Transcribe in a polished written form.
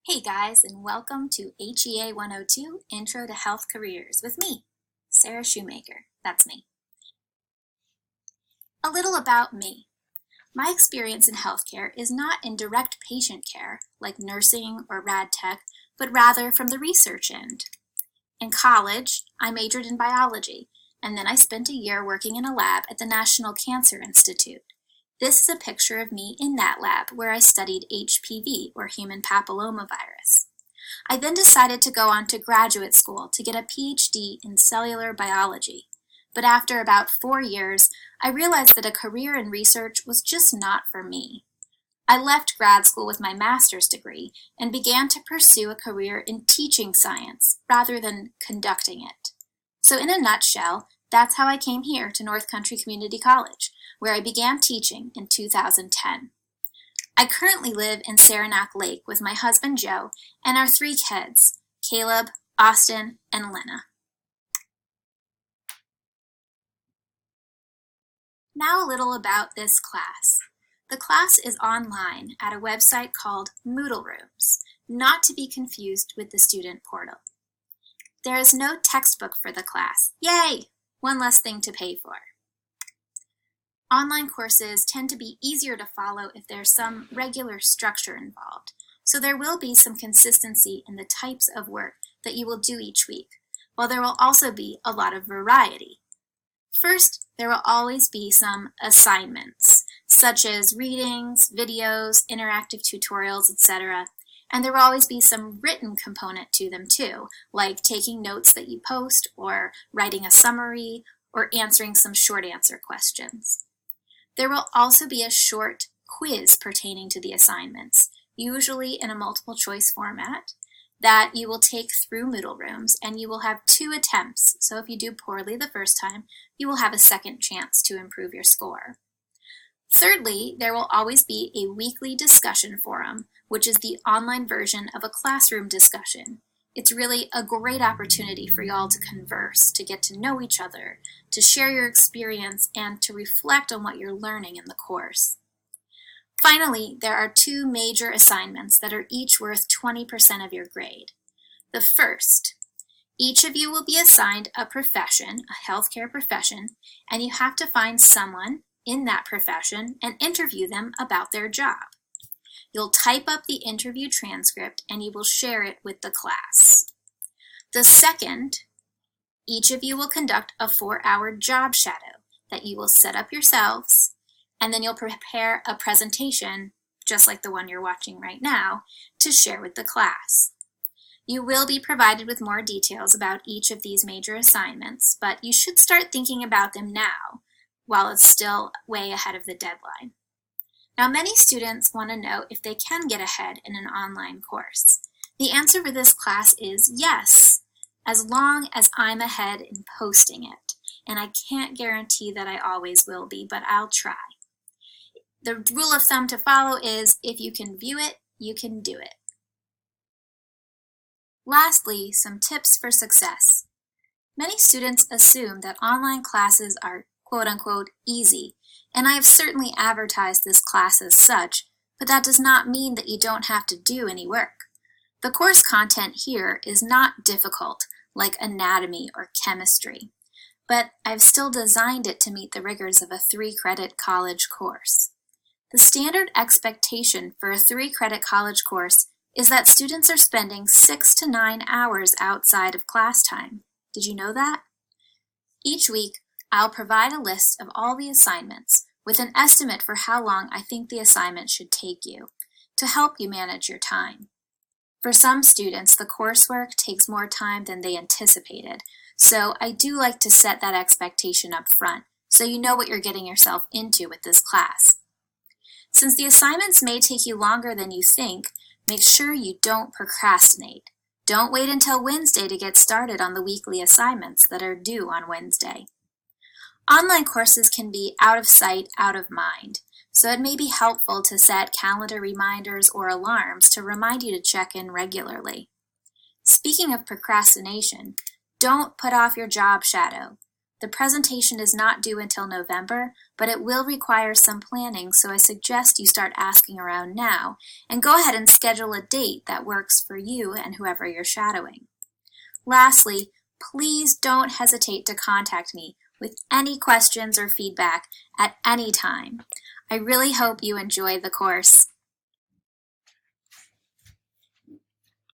Hey guys, and welcome to HEA 102 Intro to Health Careers with me, Sarah Shoemaker. That's me. A little about me. My experience in healthcare is not in direct patient care, like nursing or rad tech, but rather from the research end. In college, I majored in biology, and then I spent a year working in a lab at the National Cancer Institute. This is a picture of me in that lab where I studied HPV, or human papillomavirus. I then decided to go on to graduate school to get a PhD in cellular biology. But after about 4 years, I realized that a career in research was just not for me. I left grad school with my master's degree and began to pursue a career in teaching science rather than conducting it. So in a nutshell, that's how I came here to North Country Community College, where I began teaching in 2010. I currently live in Saranac Lake with my husband Joe and our 3 kids, Caleb, Austin, and Lena. Now a little about this class. The class is online at a website called Moodle Rooms, not to be confused with the student portal. There is no textbook for the class. Yay! One less thing to pay for. Online courses tend to be easier to follow if there's some regular structure involved, so there will be some consistency in the types of work that you will do each week, while there will also be a lot of variety. First, there will always be some assignments, such as readings, videos, interactive tutorials, etc., and there will always be some written component to them too, like taking notes that you post, or writing a summary, or answering some short answer questions. There will also be a short quiz pertaining to the assignments, usually in a multiple choice format, that you will take through Moodle Rooms, and you will have 2 attempts, so if you do poorly the first time, you will have a second chance to improve your score. Thirdly, there will always be a weekly discussion forum, which is the online version of a classroom discussion. It's really a great opportunity for y'all to converse, to get to know each other, to share your experience, and to reflect on what you're learning in the course. Finally, there are 2 major assignments that are each worth 20% of your grade. The first, each of you will be assigned a profession, a healthcare profession, and you have to find someone in that profession and interview them about their job. You'll type up the interview transcript and you will share it with the class. The second, each of you will conduct a 4-hour job shadow that you will set up yourselves, and then you'll prepare a presentation, just like the one you're watching right now, to share with the class. You will be provided with more details about each of these major assignments, but you should start thinking about them now, while it's still way ahead of the deadline. Now, many students want to know if they can get ahead in an online course. The answer for this class is yes, as long as I'm ahead in posting it. And I can't guarantee that I always will be, but I'll try. The rule of thumb to follow is if you can view it, you can do it. Lastly, some tips for success. Many students assume that online classes are quote-unquote easy, and I have certainly advertised this class as such, but that does not mean that you don't have to do any work. The course content here is not difficult, like anatomy or chemistry, but I've still designed it to meet the rigors of a 3-credit college course. The standard expectation for a 3-credit college course is that students are spending 6 to 9 hours outside of class time. Did you know that? Each week, I'll provide a list of all the assignments with an estimate for how long I think the assignment should take you to help you manage your time. For some students, the coursework takes more time than they anticipated, so I do like to set that expectation up front so you know what you're getting yourself into with this class. Since the assignments may take you longer than you think, make sure you don't procrastinate. Don't wait until Wednesday to get started on the weekly assignments that are due on Wednesday. Online courses can be out of sight, out of mind, so it may be helpful to set calendar reminders or alarms to remind you to check in regularly. Speaking of procrastination, don't put off your job shadow. The presentation is not due until November, but it will require some planning, so I suggest you start asking around now and go ahead and schedule a date that works for you and whoever you're shadowing. Lastly, please don't hesitate to contact me with any questions or feedback at any time. I really hope you enjoy the course.